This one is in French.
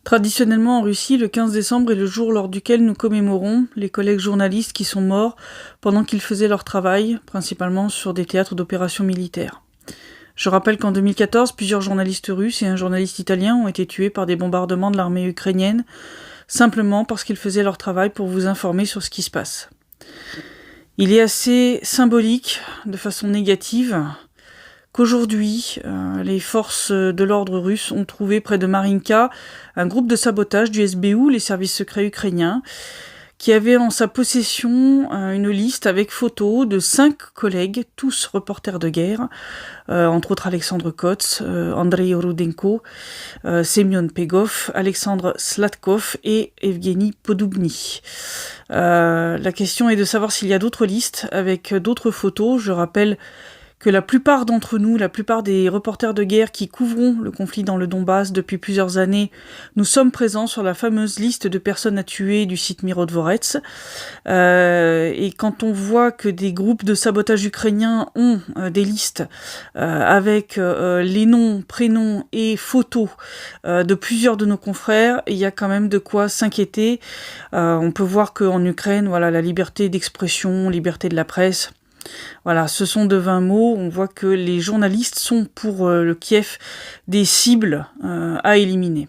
Traditionnellement en Russie, le 15 décembre est le jour lors duquel nous commémorons les collègues journalistes qui sont morts pendant qu'ils faisaient leur travail, principalement sur des théâtres d'opérations militaires. Je rappelle qu'en 2014, plusieurs journalistes russes et un journaliste italien ont été tués par des bombardements de l'armée ukrainienne, simplement parce qu'ils faisaient leur travail pour vous informer sur ce qui se passe. Il est assez symbolique, de façon négative, qu'aujourd'hui, les forces de l'ordre russes ont trouvé près de Marinka un groupe de sabotage du SBU, les services secrets ukrainiens, qui avait en sa possession une liste avec photos de 5 collègues, tous reporters de guerre, entre autres Alexandre Kots, Andrei Rudenko, Semyon Pegov, Alexandre Slatkov et Evgeny Podobny. La question est de savoir s'il y a d'autres listes avec d'autres photos. Je rappelle que la plupart d'entre nous, la plupart des reporters de guerre qui couvrons le conflit dans le Donbass depuis plusieurs années, nous sommes présents sur la fameuse liste de personnes à tuer du site Mirodvorets. Et quand on voit que des groupes de sabotage ukrainiens ont des listes avec les noms, prénoms et photos de plusieurs de nos confrères, il y a quand même de quoi s'inquiéter. On peut voir qu'en Ukraine, voilà, la liberté d'expression, liberté de la presse, voilà, ce sont de vains mots. On voit que les journalistes sont pour le Kiev des cibles à éliminer.